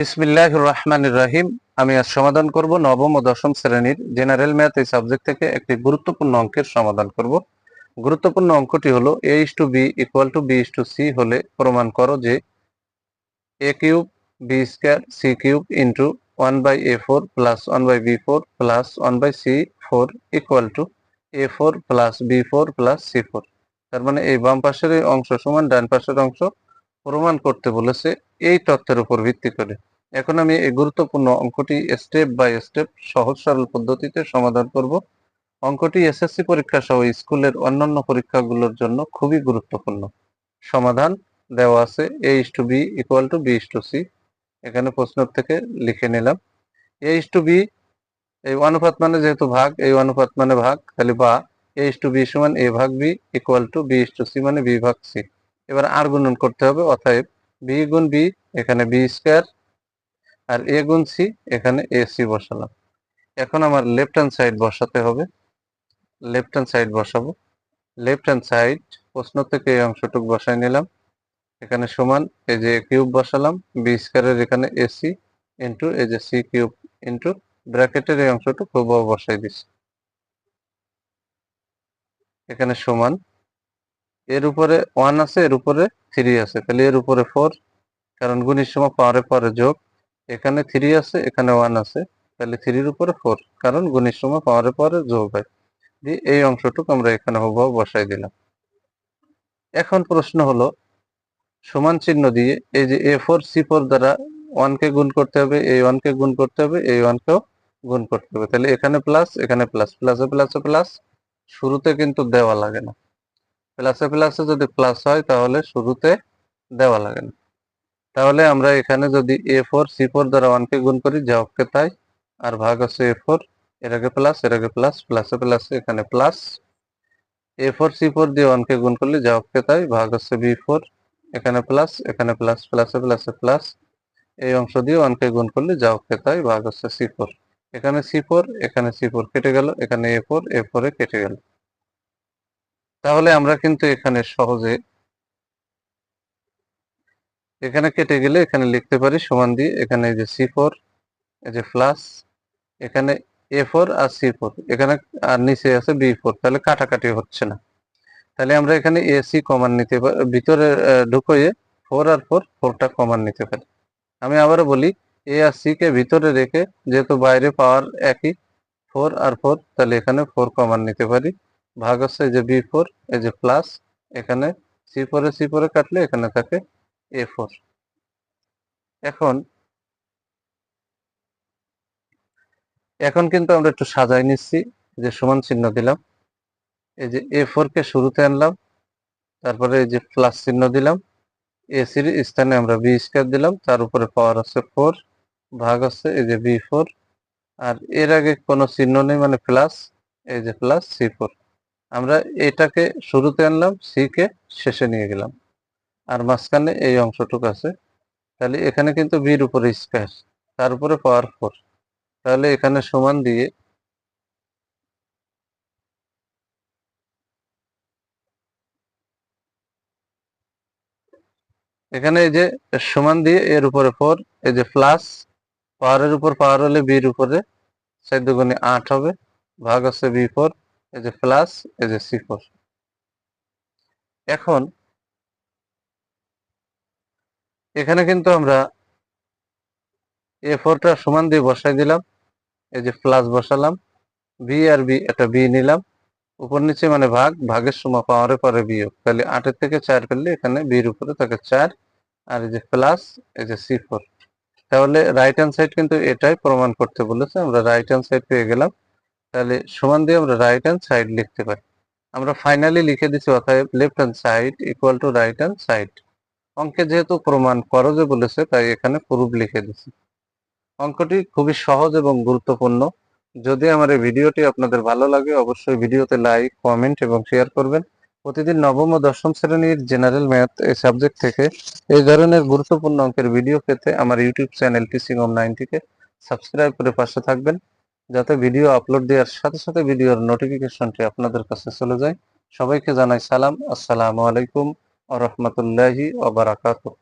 বিসমিল্লাহির রহমানির রহিম। আমি আজ সমাধান করব নবম ও দশম শ্রেণীর জেনারেল ম্যাথ এই সাবজেক্ট থেকে একটি গুরুত্বপূর্ণ অঙ্কের সমাধান করব। গুরুত্বপূর্ণ অঙ্কটি হলো a:b=b:c হলে প্রমাণ করো যে a³ b² c³ into 1/a4 plus 1/b4 plus 1/c4 equal to a4 plus b4 plus c4। তার মানে এই বাম পাশের এই অংশ সমান ডান পাশের অংশ প্রমাণ করতে বলেছে এই তথ্যের উপর ভিত্তি করে। এখন আমি এই গুরুত্বপূর্ণ অঙ্কটি স্টেপ বাই স্টেপ সহজ সরল পদ্ধতিতে সমাধান করব। অঙ্কটি এসএসসি পরীক্ষা সহ স্কুলের অন্যান্য পরীক্ষাগুলোর জন্য খুবই গুরুত্বপূর্ণ। সমাধান দেওয়া আছে a:b=b:c। এখানে প্রশ্ন থেকে লিখে নিলাম a:b, এই অনুপাত মানে যেহেতু ভাগ, এই অনুপাত মানে ভাগ, তাহলে বা a:b সমান a ভাগ b ইকুয়াল টু b:c মানে b ভাগ c। এবার আর গুণন করতে হবে, অতএব b গুণ b এখানে b² আর a গুণ c এখানে ac বসালাম। এখন আমার লেফট হ্যান্ড সাইড বসাতে হবে, লেফট হ্যান্ড সাইড বসাবো। লেফট হ্যান্ড সাইড প্রশ্ন থেকে এই অংশটুকু বসাই নিলাম, এখানে সমান এই যে কিউব বসালাম, b² এর এখানে ac ইন্টু এই যে c³ ইন্টু ব্র্যাকেটের এই অংশটুকু হুবহু বসাই দিচ্ছি, এখানে সমান এর উপরে 1 আছে, এর উপরে 3 আছে, তাহলে এর উপরে 4, কারণ গুণের সময় পাওয়ারে পরে যোগ, এখানে 3 আছে, এখানে 1 আছে, তাহলে 3 এর উপরে 4, কারণ গুণের সময় পাওয়ারে পরে যোগ হয়। দিয়ে এই অংশটুকু আমরা এখানে হুবহু বসাই দিলাম। এখন প্রশ্ন হলো সমান চিহ্ন দিয়ে এই যে a4 c4 দ্বারা 1 কে গুণ করতে হবে, এই 1 কে গুণ করতে হবে, এই 1 কেও গুণ করতে হবে, তাহলে এখানে প্লাস, এখানে প্লাস, প্লাসে প্লাসে প্লাস, শুরুতে কিন্তু দেওয়া লাগে না। প্লাসে প্লাসে যদি প্লাস হয় তাহলে শুরুতে দেওয়া লাগে না। তাহলে আমরা এখানে যদি a4 c4 দ্বারা 1 কে গুণ করি যা হচ্ছে তাই, আর ভাগ আছে a4, এর আগে প্লাস, এর আগে প্লাস, প্লাসে প্লাসে এখানে প্লাস, a4 c4 দিয়ে 1 কে গুণ করলে যা হচ্ছে তাই, ভাগ আছে b4, এখানে প্লাস, এখানে প্লাস, প্লাসে প্লাসে প্লাস, এই অংশ দিয়ে 1 কে গুণ করলে যা হচ্ছে তাই, ভাগ আছে c4, এখানে c4, এখানে c4 কেটে গেল, এখানে a4 a4 এ কেটে গেল। তাহলে আমরা কিন্তু এখানে সহজে এখানে কেটে গেলে এখানে লিখতে পারি সমান দিয়ে, এখানে এই যে c4, এই যে প্লাস, এখানে a4 আর c4, এখানে আর নিচে আছে b4, তাহলে কাটাকাটি হচ্ছে না। তাহলে আমরা এখানে ac কমান নিতে পারি, ভিতরে ঢুকিয়ে 4 আর 4টা কমান নিতে পারি। আমি আবারও বলি, a আর c কে ভিতরে রেখে, যেহেতু বাইরে পাওয়ার একই 4 আর 4, তাহলে এখানে 4 কমান নিতে পারি, ভাগ হচ্ছে এই যে b4, এই যে প্লাস, এখানে c4 এ কাটলে এখানে থাকে a4। এখন কিন্তু আমরা একটু সাজাই নিচ্ছি, যে সমান চিহ্ন দিলাম, এই যে a4 কে শুরুতে আনলাম, তারপরে এই যে প্লাস চিহ্ন দিলাম, ac এর স্থানে আমরা b² দিলাম, তার উপরে পাওয়ার আছে 4, ভাগ আছে এই যে b4, আর এর আগে কোনো চিহ্ন নেই মানে প্লাস, এই যে প্লাস c4, আমরা এটাকে শুরুতে আনলাম, c কে শেষে নিয়ে গেলাম, আর মাঝখানে এই অংশটুকু আছে, তাহলে এখানে কিন্তু b এর উপরে স্কয়ার, তার উপরে পাওয়ার 4, তাহলে এখানে সমান দিয়ে এখানে এই যে সমান দিয়ে এর উপরে 4, এই যে প্লাস, পাওয়ারের উপর পাওয়ার হলে b এর উপরে 4 দুগুণে 8 হবে, ভাগ আছে b4, এই যে প্লাস, এই যে c4। এখন এখানে কিন্তু আমরা a4টা সমান দিয়ে বসাই দিলাম, এই যে প্লাস বসালাম, b আর b, এটা b নিলাম, উপর নিচে মানে ভাগ, ভাগের সময় পাওয়ারে পরে বিয়োগ, তাহলে 8 এর থেকে 4 ফেললে এখানে b এর উপরে থাকে 4, আর এই যে প্লাস, এই যে c4। তাহলে রাইট হ্যান্ড সাইড কিন্তু এটাই প্রমাণ করতে বলেছে, আমরা রাইট হ্যান্ড সাইড পেয়ে গেলাম। তাহলে সমান দিয়ে আমরা রাইট হ্যান্ড সাইড লিখতে পারি। আমরা ফাইনালি লিখে দিচ্ছি, অতএব left hand side equal to right hand side. অঙ্কে যেহেতু প্রমাণ করো যে বলেছে, তাই এখানে প্রুফ লিখে দিচ্ছি। অঙ্কটি খুবই সহজ এবং গুরুত্বপূর্ণ। যদি আমার এই ভিডিওটি আপনাদের ভালো লাগে, অবশ্যই ভিডিওতে লাইক, কমেন্ট এবং শেয়ার করবেন। প্রতিদিন নবম ও দশম শ্রেণীর জেনারেল ম্যাথ এই সাবজেক্ট থেকে এই ধরনের গুরুত্বপূর্ণ অঙ্কের ভিডিও পেতে আমার ইউটিউব চ্যানেল টিচিং-90 কে সাবস্ক্রাইব করে পাশে থাকবেন, যাতে ভিডিও আপলোড দেওয়ার সাথে সাথে ভিডিওর নোটিফিকেশনটি আপনাদের কাছে চলে যায়। সবাইকে জানাই সালাম, আসসালামু আলাইকুম ওয়া রাহমাতুল্লাহি ওয়া বারাকাতুহু।